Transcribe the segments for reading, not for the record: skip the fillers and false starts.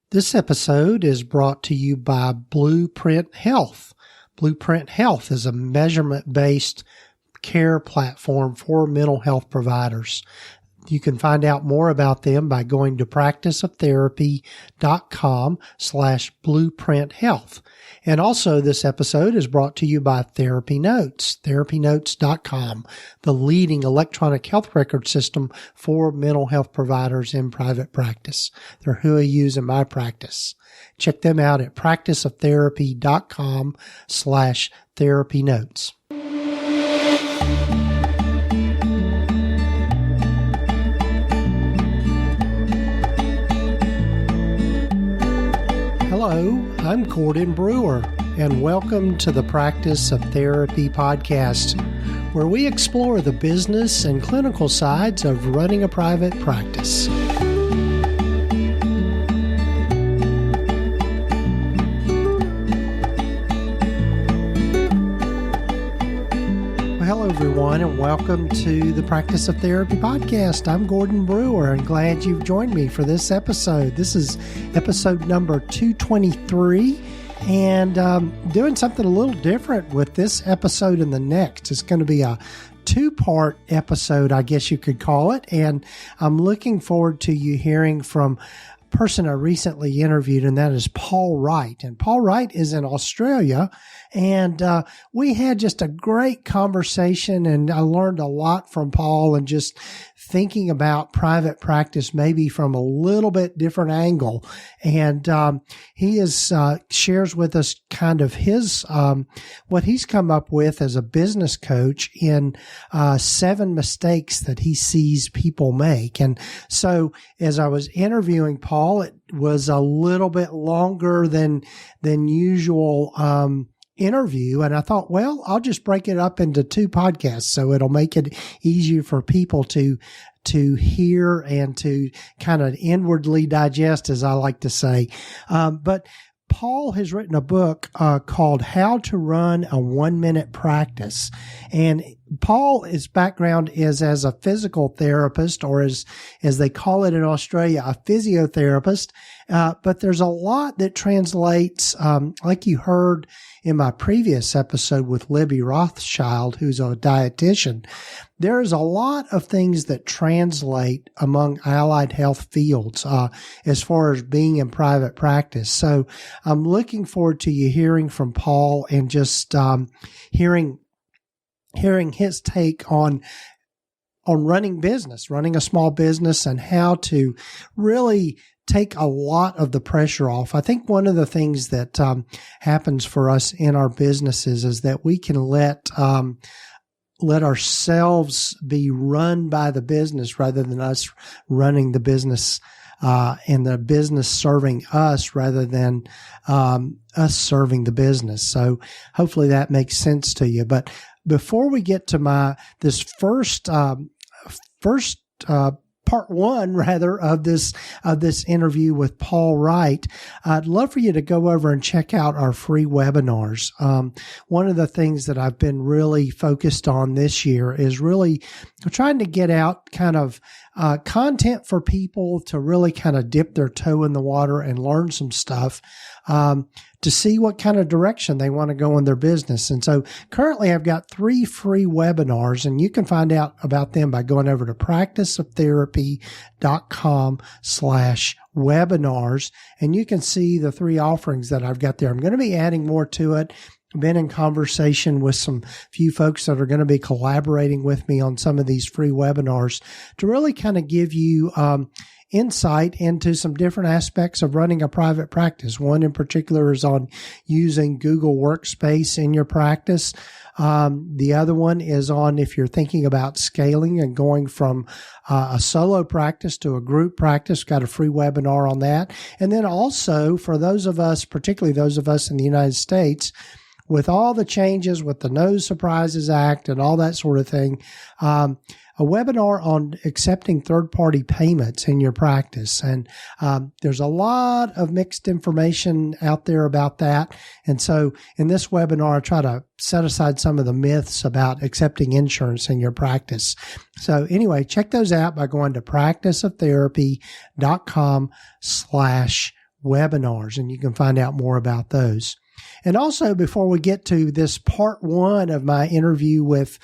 This episode is brought to you by Blueprint Health. Blueprint Health is a measurement-based care platform for mental health providers. You can find out more about them by going to practiceoftherapy.com/blueprinthealth. And also this episode is brought to you by TherapyNotes, therapynotes.com, the leading electronic health record system for mental health providers in private practice. They're who I use in my practice. Check them out at practiceoftherapy.com/therapynotes. Hello, I'm Gordon Brewer, and welcome to the Practice of Therapy podcast, where we explore the business and clinical sides of running a private practice. Hello, everyone, and welcome to the Practice of Therapy podcast. I'm Gordon Brewer, and glad you've joined me for this episode. This is episode number 223, and doing something a little different with this episode and the next. It's going to be a two-part episode, I guess you could call it, and I'm looking forward to you hearing from person I recently interviewed, and that is Paul Wright. And Paul Wright is in Australia, and we had just a great conversation, and I learned a lot from Paul and just thinking about private practice maybe from a little bit different angle. And he shares with us kind of his what he's come up with as a business coach in 7 mistakes that he sees people make. And so as I was interviewing Paul, it was a little bit longer than usual interview. And I thought, well, I'll just break it up into 2 podcasts so it'll make it easier for people to hear and to kind of inwardly digest, as I like to say. But Paul has written a book called How to Run a 1-Minute Practice. And Paul's background is as a physical therapist, or as they call it in Australia, a physiotherapist. But there's a lot that translates, like you heard in my previous episode with Libby Rothschild, who's a dietitian. There's a lot of things that translate among allied health fields as far as being in private practice. So I'm looking forward to you hearing from Paul and just hearing his take on running a small business, and how to really take a lot of the pressure off. I think one of the things that happens for us in our businesses is that we can let ourselves be run by the business rather than us running the business, and the business serving us rather than us serving the business. So hopefully that makes sense to you. But before we get to this first part 1 rather of this interview with Paul Wright, I'd love for you to go over and check out our free webinars. One of the things that I've been really focused on this year is really trying to get out kind of content for people to really kind of dip their toe in the water and learn some stuff, to see what kind of direction they want to go in their business. And so currently I've got 3 free webinars, and you can find out about them by going over to practiceoftherapy.com/webinars, and you can see the 3 offerings that I've got there. I'm going to be adding more to it. I've been in conversation with some few folks that are going to be collaborating with me on some of these free webinars to really kind of give you insight into some different aspects of running a private practice. One in particular is on using Google Workspace in your practice. The other one is on if you're thinking about scaling and going from a solo practice to a group practice. Got a free webinar on that. And then also for those of us, particularly those of us in the United States, with all the changes with the No Surprises Act and all that sort of thing, a webinar on accepting third-party payments in your practice. And there's a lot of mixed information out there about that. And so in this webinar, I try to set aside some of the myths about accepting insurance in your practice. So anyway, check those out by going to practiceoftherapy.com/webinars. webinars, and you can find out more about those. And also, before we get to this part one of my interview with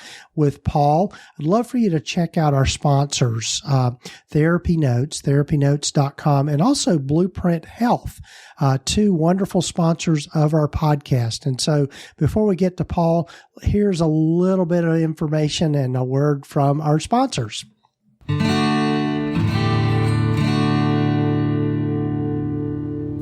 Paul, I'd love for you to check out our sponsors, TherapyNotes, TherapyNotes.com, and also Blueprint Health, two wonderful sponsors of our podcast. And so before we get to Paul, here's a little bit of information and a word from our sponsors.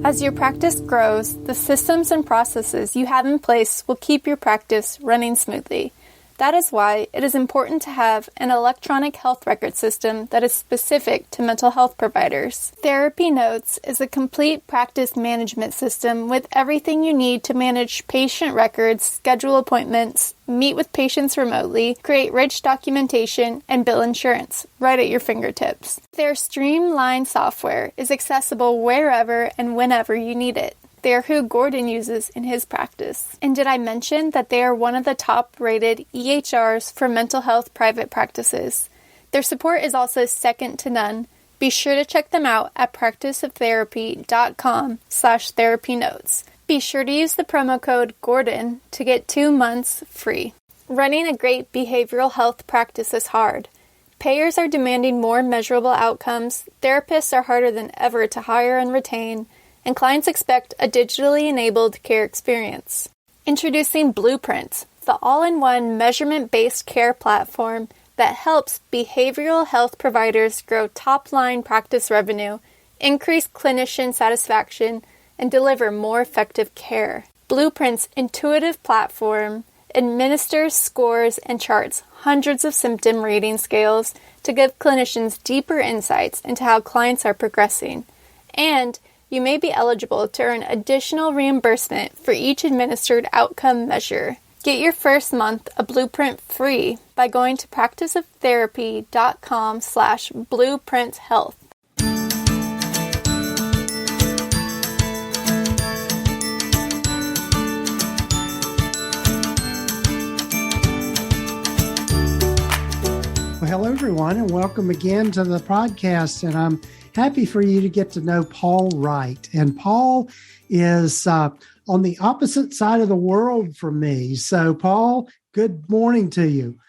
As your practice grows, the systems and processes you have in place will keep your practice running smoothly. That is why it is important to have an electronic health record system that is specific to mental health providers. TherapyNotes is a complete practice management system with everything you need to manage patient records, schedule appointments, meet with patients remotely, create rich documentation, and bill insurance right at your fingertips. Their streamlined software is accessible wherever and whenever you need it. They are who Gordon uses in his practice. And did I mention that they are one of the top-rated EHRs for mental health private practices? Their support is also second to none. Be sure to check them out at practiceoftherapy.com/therapynotes. Be sure to use the promo code GORDON to get 2 months free. Running a great behavioral health practice is hard. Payers are demanding more measurable outcomes, therapists are harder than ever to hire and retain, and clients expect a digitally enabled care experience. Introducing Blueprint, the all-in-one measurement-based care platform that helps behavioral health providers grow top-line practice revenue, increase clinician satisfaction, and deliver more effective care. Blueprint's intuitive platform administers, scores, and charts hundreds of symptom rating scales to give clinicians deeper insights into how clients are progressing. And you may be eligible to earn additional reimbursement for each administered outcome measure. Get your first month of Blueprint free by going to practiceoftherapy.com/blueprinthealth. Well, hello, everyone, and welcome again to the podcast. And I'm happy for you to get to know Paul Wright. And Paul is on the opposite side of the world from me. So, Paul, good morning to you.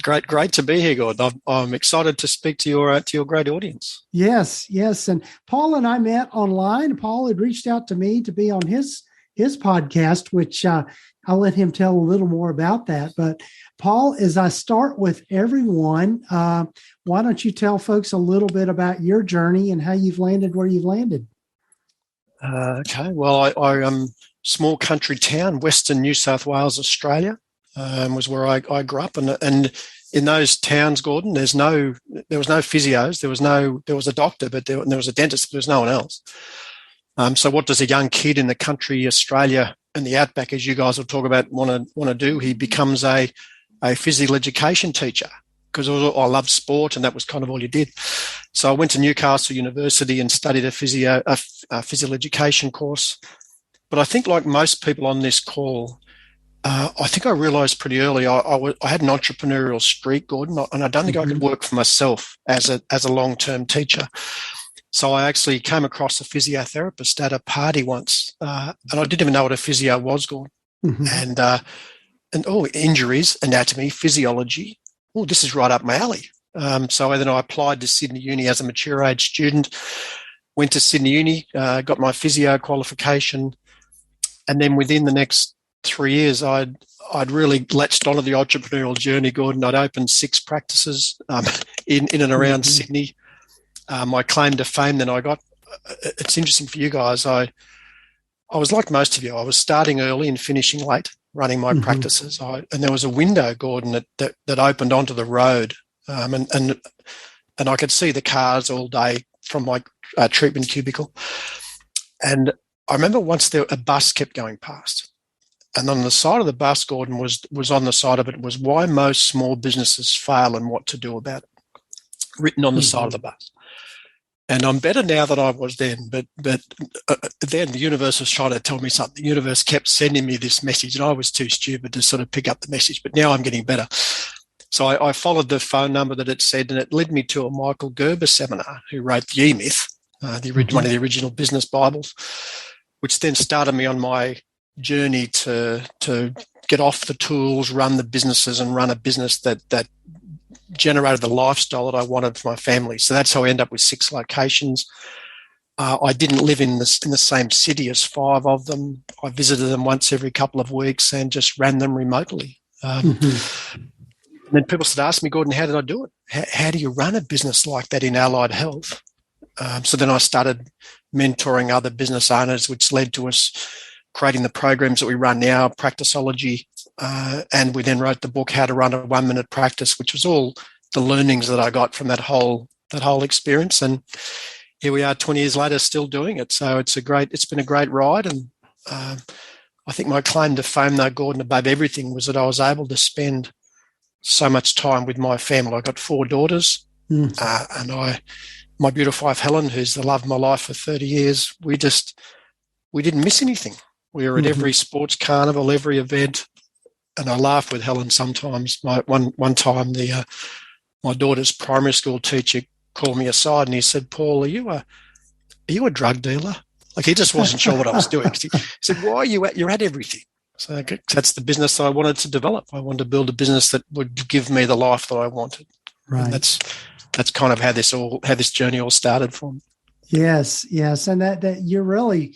Great to be here, Gordon. I'm excited to speak to your great audience. Yes. And Paul and I met online. Paul had reached out to me to be on his podcast, which I'll let him tell a little more about that. But Paul, as I start with everyone, why don't you tell folks a little bit about your journey and how you've landed where you've landed? Okay. Well, I am small country town, Western New South Wales, Australia, was where I grew up. And in those towns, Gordon, there was no physios. There was a doctor, but there was a dentist, but there was no one else. So what does a young kid in the country, Australia, and the outback, as you guys will talk about, want to do? He becomes a physical education teacher because I loved sport and that was kind of all you did. So I went to Newcastle University and studied a physical education course. But I think like most people on this call, I think I realized pretty early I had an entrepreneurial streak, Gordon, and I don't think I could work for myself as a long-term teacher. So I actually came across a physiotherapist at a party once, and I didn't even know what a physio was, Gordon. Mm-hmm. And injuries, anatomy, physiology. Oh, this is right up my alley. So then I applied to Sydney Uni as a mature age student, went to Sydney Uni, got my physio qualification, and then within the next 3 years, I'd really latched onto the entrepreneurial journey, Gordon. I'd opened 6 practices in and around Sydney. My claim to fame then I got, it's interesting for you guys, I was like most of you. I was starting early and finishing late, running my practices. And there was a window, Gordon, that opened onto the road. And I could see the cars all day from my treatment cubicle. And I remember once a bus kept going past. And on the side of the bus, Gordon, was on the side of it was why most small businesses fail and what to do about it, written on the side of the bus. And I'm better now than I was then, but then the universe was trying to tell me something. The universe kept sending me this message, and I was too stupid to sort of pick up the message. But now I'm getting better. So I followed the phone number that it said, and it led me to a Michael Gerber seminar who wrote The E-Myth. one of the original business Bibles, which then started me on my journey to get off the tools, run the businesses, and run a business that generated the lifestyle that I wanted for my family. So that's how I ended up with 6 locations. I didn't live in the same city as 5 of them. I visited them once every couple of weeks and just ran them remotely. And then people started asking me, Gordon, how did I do it? How do you run a business like that in allied health? So then I started mentoring other business owners, which led to us creating the programs that we run now, Practiceology, and we then wrote the book, How to Run a 1-Minute Practice, which was all the learnings that I got from that whole experience. And here we are 20 years later still doing it. So it's been a great ride. And I think my claim to fame, though, Gordon, above everything, was that I was able to spend so much time with my family. I got 4 daughters, and my beautiful wife, Helen, who's the love of my life for 30 years, we didn't miss anything. We were at every sports carnival, every event. And I laugh with Helen sometimes. One time, my daughter's primary school teacher called me aside and he said, Paul, are you a drug dealer? Like, he just wasn't sure what I was doing. He said, why are you you're at everything? So that's the business that I wanted to develop. I wanted to build a business that would give me the life that I wanted. Right. And that's kind of how this journey all started from. Yes. And that you're really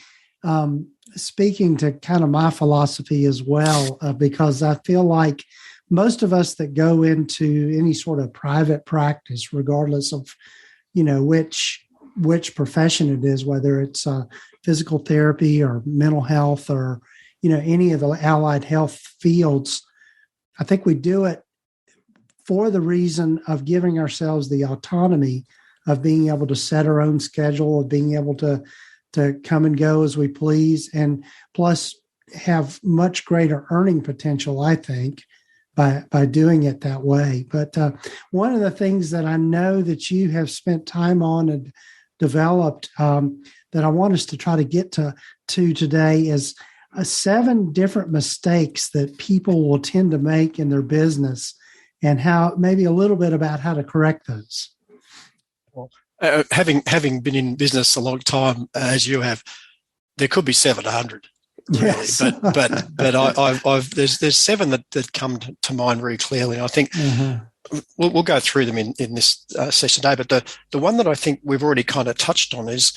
speaking to kind of my philosophy as well, because I feel like most of us that go into any sort of private practice, regardless of, which profession it is, whether it's physical therapy or mental health or, any of the allied health fields, I think we do it for the reason of giving ourselves the autonomy of being able to set our own schedule, of being able to come and go as we please, and plus have much greater earning potential, I think, by doing it that way. But one of the things that I know that you have spent time on and developed that I want us to try to get to today is 7 different mistakes that people will tend to make in their business, and how maybe a little bit about how to correct those. Well, having been in business a long time, as you have, there could be 700. Really, yes. but I've there's 7 that come to mind very clearly. I think we'll go through them in this session today. But the one that I think we've already kind of touched on is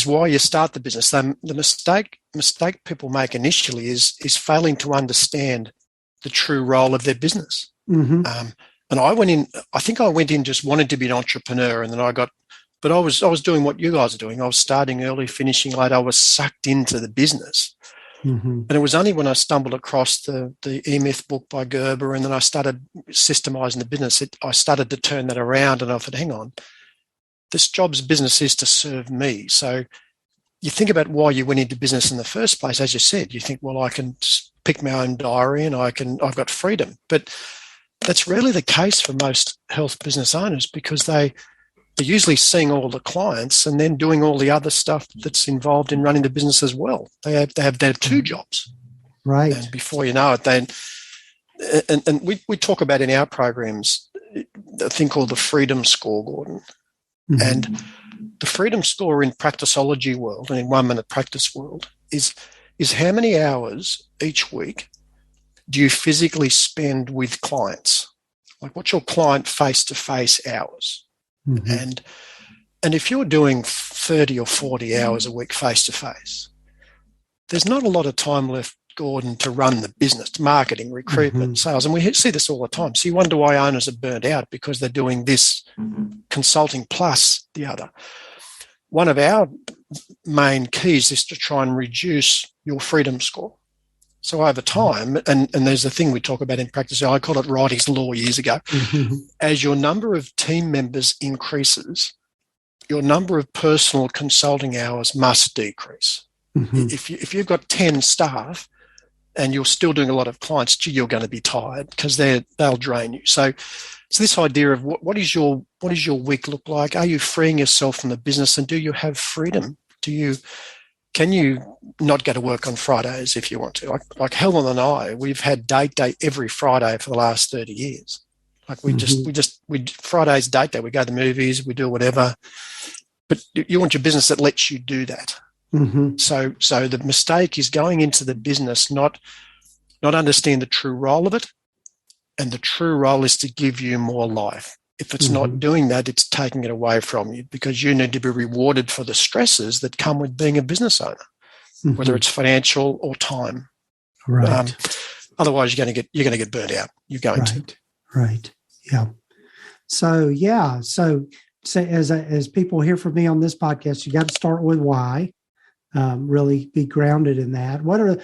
why you start the business. The mistake people make initially is failing to understand the true role of their business. And I went in just wanting to be an entrepreneur, and then but I was doing what you guys are doing. I was starting early, finishing late. I was sucked into the business. And it was only when I stumbled across the E-Myth book by Gerber, and then I started systemizing the business, I started to turn that around, and I thought, hang on, this job's business is to serve me. So you think about why you went into business in the first place. As you said, you think, well, I can pick my own diary and I've got freedom. But that's rarely the case for most health business owners, because they're usually seeing all the clients and then doing all the other stuff that's involved in running the business as well. They have 2 jobs. Right. And before you know it, and we talk about in our programs a thing called the freedom score, Gordon. And the freedom score in Practiceology world and in 1-Minute Practice world is how many hours each week do you physically spend with clients? Like, what's your client face-to-face hours? And if you're doing 30 or 40 hours a week face-to-face, there's not a lot of time left, Gordon, to run the business, marketing, recruitment, sales. And we see this all the time. So you wonder why owners are burnt out, because they're doing this consulting plus the other. One of our main keys is to try and reduce your freedom score. So over time, and there's a thing we talk about in practice, I called it Wrighty's Law years ago, as your number of team members increases, your number of personal consulting hours must decrease. If you've got 10 staff and you're still doing a lot of clients, you're going to be tired, because they'll drain you. So this idea of what does your week look like? Are you freeing yourself from the business, and do you have freedom? Can you not go to work on Fridays if you want to? Like Helen and I, we've had date day every Friday for the last 30 years. Like we Friday's date day. We go to the movies, we do whatever. but you want your business that lets you do that. Mm-hmm. So the mistake is going into the business not understand the true role of it, and the true role is to give you more life. If it's not doing that, it's taking it away from you, because you need to be rewarded for the stresses that come with being a business owner, whether it's financial or time. Right. Otherwise, you're going to get burnt out. You're going to. Right. Yeah. So as people hear from me on this podcast, you got to start with why. Really be grounded in that. What are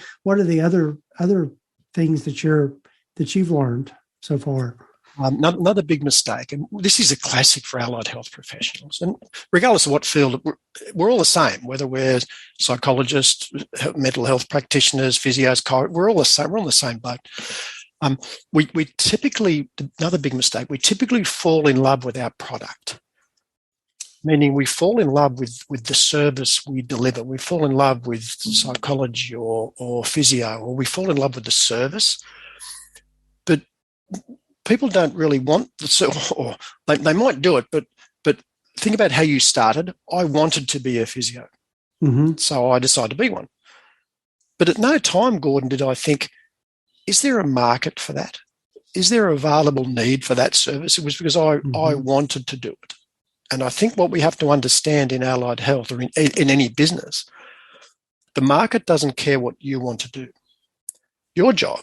the other things that you've learned so far? Another big mistake, and this is a classic for allied health professionals, and regardless of what field, we're all the same, whether we're psychologists, mental health practitioners, physios, we're all the same. We're on the same boat. We typically, another big mistake, we typically fall in love with our product, meaning we fall in love with the service we deliver. We fall in love with psychology or physio, or we fall in love with the service, but people don't really want or they might do it, but think about how you started. I wanted to be a physio, so I decided to be one. But at no time, Gordon, did I think, is there a market for that? Is there a available need for that service? It was because I wanted to do it. And I think what we have to understand in allied health, or in any business, the market doesn't care what you want to do. Your job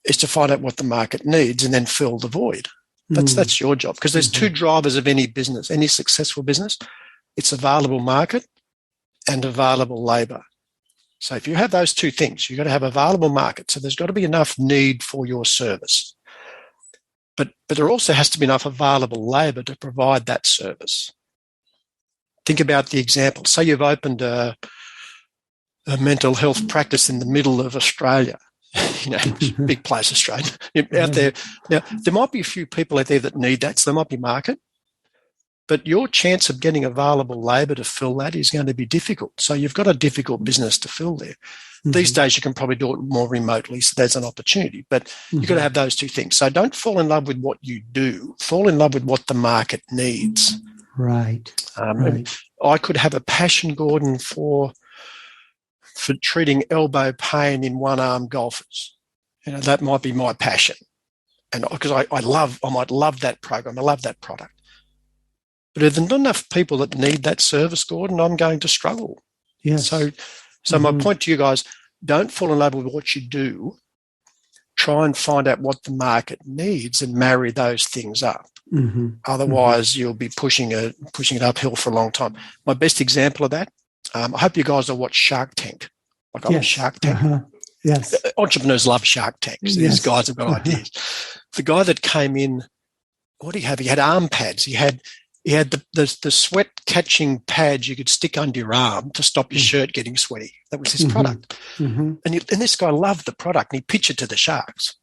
is to find out what the market needs and then fill the void. That's your job, because there's two drivers of any business, any successful business. It's available market and available labor. So if you have those two things, you've got to have available market. So there's got to be enough need for your service. But there also has to be enough available labor to provide that service. Think about the example. Say you've opened a mental health practice in the middle of Australia. Big place, Australia. Out there. Now, there might be a few people out there that need that, so there might be market. But your chance of getting available labor to fill that is going to be difficult. So you've got a difficult business to fill there. These days, you can probably do it more remotely, so there's an opportunity. But you've got to have those two things. So don't fall in love with what you do. Fall in love with what the market needs. Right. I could have a passion, Gordon, for treating elbow pain in one-arm golfers. That might be my passion. And because I might love that program. I love that product. But if there's not enough people that need that service, Gordon, I'm going to struggle. Yes. So my point to you guys, don't fall in love with what you do. Try and find out what the market needs and marry those things up. Otherwise, you'll be pushing it uphill for a long time. My best example of that, I hope you guys will watch Shark Tank. Like I watch Shark Tank. Yes. Entrepreneurs love Shark Tanks. These guys have got ideas. The guy that came in, what did he have? He had arm pads. He had the sweat catching pads you could stick under your arm to stop your shirt getting sweaty. That was his product. And this guy loved the product, and he pitched it to the sharks.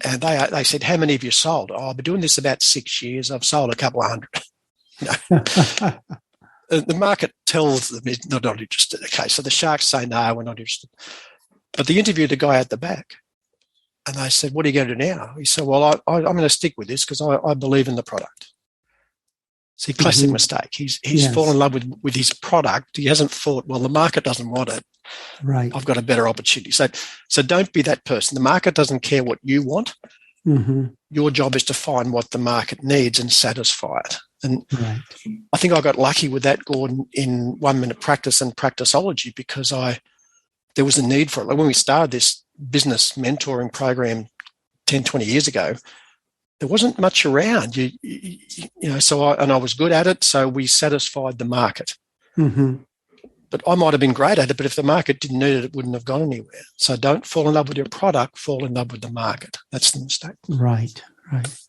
And they said, "How many have you sold?" "Oh, I've been doing this about 6 years. I've sold a couple of hundred." The market tells them it's not interested. Okay, so the sharks say, "No, we're not interested." But they interviewed the guy at the back, and they said, "What are you going to do now?" He said, "Well, I'm going to stick with this because I believe in the product." See, classic mistake. He's fallen in love with his product. He hasn't thought, well, the market doesn't want it. Right. I've got a better opportunity. So don't be that person. The market doesn't care what you want. Your job is to find what the market needs and satisfy it. And I think I got lucky with that, Gordon, in 1 Minute Practice and Practiceology, because there was a need for it. Like when we started this business mentoring program 10, 20 years ago, there wasn't much around, So I was good at it, so we satisfied the market. But I might have been great at it, but if the market didn't need it, it wouldn't have gone anywhere. So don't fall in love with your product; fall in love with the market. That's the mistake. Right.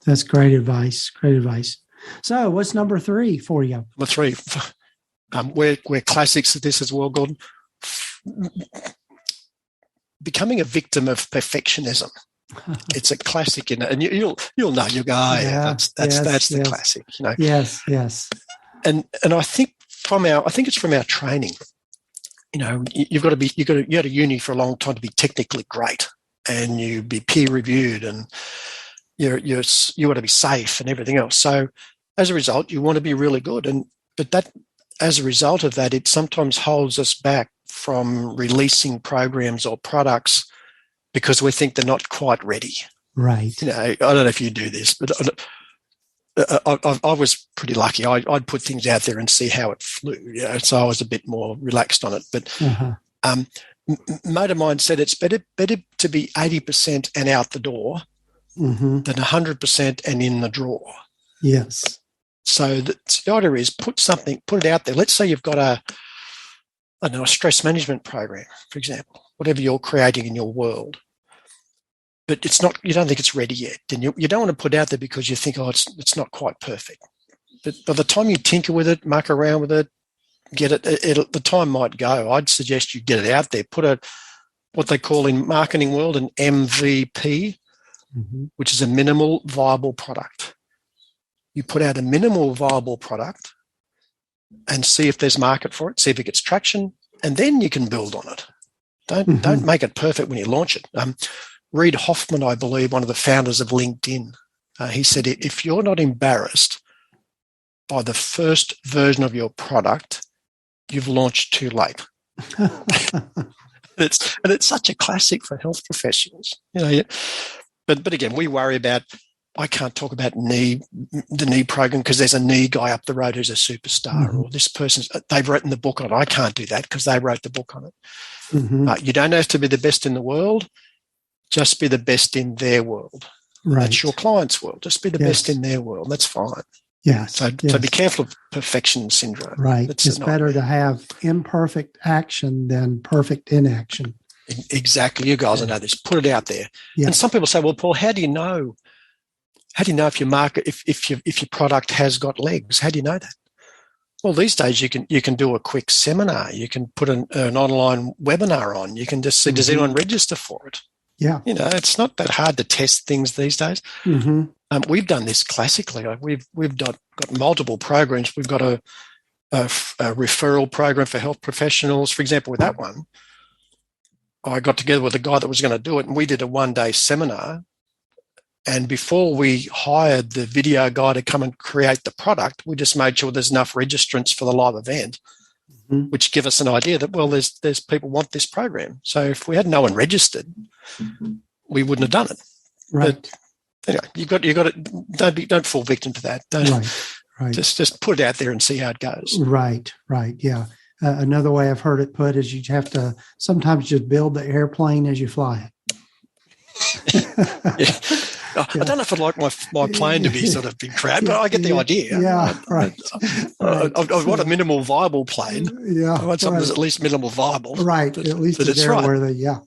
That's great advice. So, what's number 3 for you? Number 3, we're classics at this as well, Gordon. Becoming a victim of perfectionism. It's a classic, and you'll know. You go, that's the classic, Yes. And I think it's from our training. You go to uni for a long time to be technically great, and you be peer reviewed, and you want to be safe and everything else. So as a result, you want to be really good, but that as a result of that, it sometimes holds us back from releasing programs or products because we think they're not quite ready. Right. I don't know if you do this, but I was pretty lucky. I'd put things out there and see how it flew, so I was a bit more relaxed on it. But a mate of mine said it's better to be 80% and out the door than 100% and in the drawer. Yes. So the idea is put it out there. Let's say you've got a stress management program, for example, whatever you're creating in your world. But you don't think it's ready yet. And you don't want to put it out there because you think, it's not quite perfect. But by the time you tinker with it, muck around with it, get it, the time might go. I'd suggest you get it out there. Put what they call in marketing world an MVP, which is a minimal viable product. You put out a minimal viable product and see if there's market for it, see if it gets traction, and then you can build on it. Don't make it perfect when you launch it. Reid Hoffman, I believe, one of the founders of LinkedIn, he said, if you're not embarrassed by the first version of your product, you've launched too late. It's such a classic for health professionals. But again, we worry about, I can't talk about the knee program because there's a knee guy up the road who's a superstar, or this they've written the book on it. I can't do that because they wrote the book on it. You don't have to be the best in the world. Just be the best in their world. Right. That's your client's world. Just be the best in their world. That's fine. Yeah. So be careful of perfection syndrome. Right. It's better to have imperfect action than perfect inaction. Exactly. You guys know this. Put it out there. Yeah. And some people say, well, Paul, how do you know? How do you know if your market, if your product has got legs? How do you know that? Well, these days you can do a quick seminar. You can put an online webinar on. You can just see, does anyone register for it? Yeah. It's not that hard to test things these days. We've done this classically. We've got multiple programs. We've got a referral program for health professionals. For example, with that one, I got together with a guy that was going to do it, and we did a one-day seminar. And before we hired the video guy to come and create the product, we just made sure there's enough registrants for the live event, which give us an idea that, well, there's people want this program. So if we had no one registered, we wouldn't have done it. Right. But anyway, you got to don't fall victim to that. Right. Just put it out there and see how it goes. Right. Yeah. Another way I've heard it put is you have to sometimes just build the airplane as you fly it. I don't know if I'd like my plane to be sort of big crowd, but I get the idea. Yeah, right. I want a minimal viable plane. Yeah, I want something that's at least minimal viable. Right, at least it's there where they, yeah.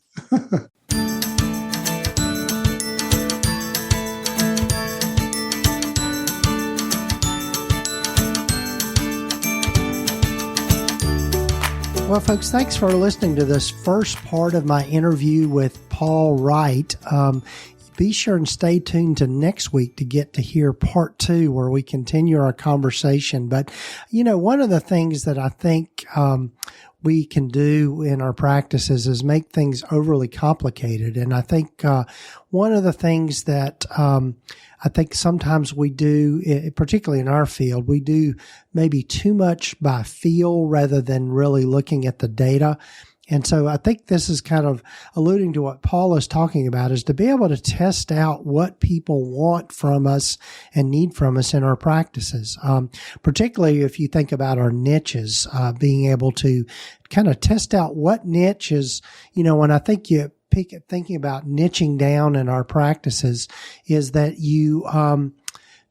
Well, folks, thanks for listening to this first part of my interview with Paul Wright. Be sure and stay tuned to next week to get to hear part 2 where we continue our conversation. But, one of the things that I think we can do in our practices is make things overly complicated. And I think one of the things that I think sometimes we do, particularly in our field, we do maybe too much by feel rather than really looking at the data. And so I think this is kind of alluding to what Paul is talking about, is to be able to test out what people want from us and need from us in our practices. Particularly if you think about our niches, being able to kind of test out what niches, when I think thinking about niching down in our practices is that you,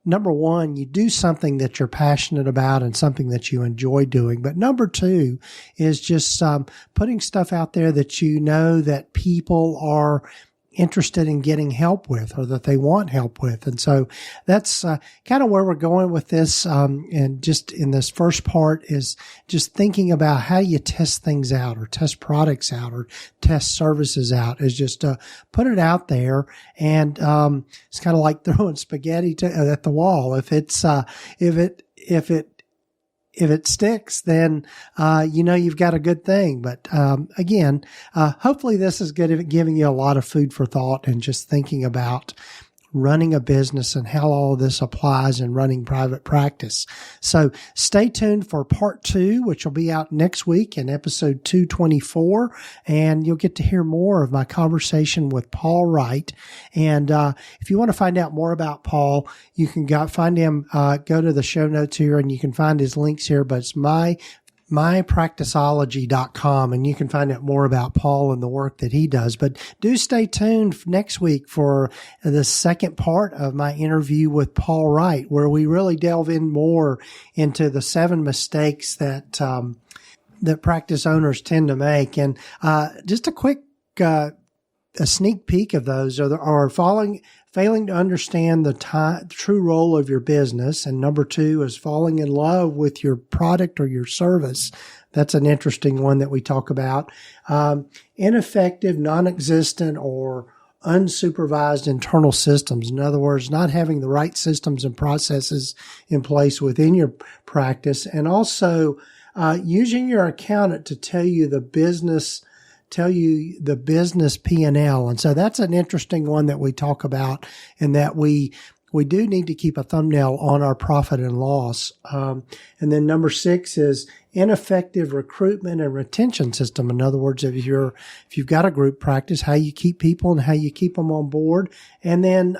number one, you do something that you're passionate about and something that you enjoy doing. But number 2 is just putting stuff out there that that people are interested in getting help with or that they want help with. And so that's kind of where we're going with this. And just in this first part is just thinking about how you test things out or test products out or test services out, is just put it out there. And it's kind of like throwing spaghetti at the wall. If it sticks, then, you've got a good thing. But, again, hopefully this is good at giving you a lot of food for thought and just thinking about running a business and how all of this applies in running private practice. So stay tuned for part 2, which will be out next week in episode 224. And you'll get to hear more of my conversation with Paul Wright. And if you want to find out more about Paul, you can find him, go to the show notes here and you can find his links here, but it's mypracticeology.com, and you can find out more about Paul and the work that he does. But do stay tuned next week for the second part of my interview with Paul Wright, where we really delve in more into the 7 mistakes that practice owners tend to make. And just a quick a sneak peek of those are failing to understand the true role of your business. And number 2 is falling in love with your product or your service. That's an interesting one that we talk about. Ineffective, non-existent, or unsupervised internal systems. In other words, not having the right systems and processes in place within your practice. And also using your accountant to tell you the business P&L. And so that's an interesting one that we talk about, in that we do need to keep a thumbnail on our profit and loss. And then number 6 is ineffective recruitment and retention system. In other words, if you've got a group practice, how you keep people and how you keep them on board. And then,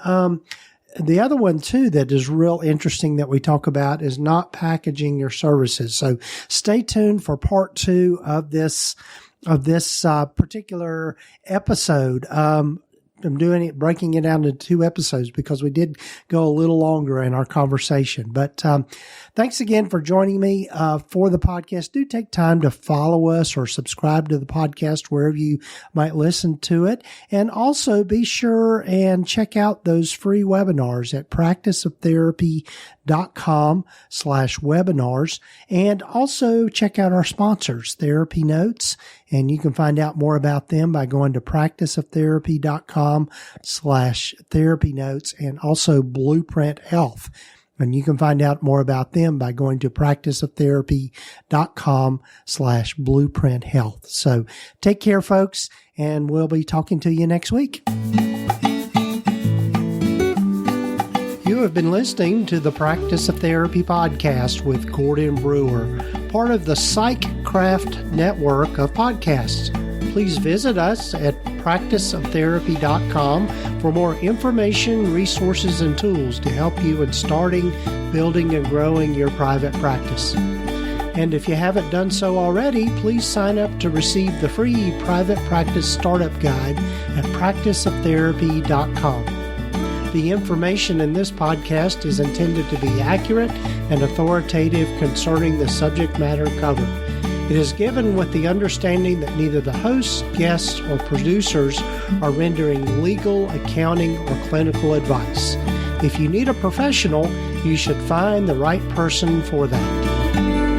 the other one too that is real interesting that we talk about is not packaging your services. So stay tuned for part 2 of this particular episode. I'm breaking it down into 2 episodes because we did go a little longer in our conversation. But thanks again for joining me for the podcast. Do take time to follow us or subscribe to the podcast wherever you might listen to it. And also be sure and check out those free webinars at practiceoftherapy.com/webinars. And also check out our sponsors, TherapyNotes. And you can find out more about them by going to practiceoftherapy.com/TherapyNotes, and also Blueprint Health. And you can find out more about them by going to practiceoftherapy.com/Blueprint Health. So take care, folks, and we'll be talking to you next week. You have been listening to the Practice of Therapy podcast with Gordon Brewer, part of the PsychCraft network of podcasts. Please visit us at practiceoftherapy.com for more information, resources, and tools to help you in starting, building, and growing your private practice. And if you haven't done so already, please sign up to receive the free Private Practice Startup Guide at practiceoftherapy.com. The information in this podcast is intended to be accurate and authoritative concerning the subject matter covered. It is given with the understanding that neither the hosts, guests, or producers are rendering legal, accounting, or clinical advice. If you need a professional, you should find the right person for that.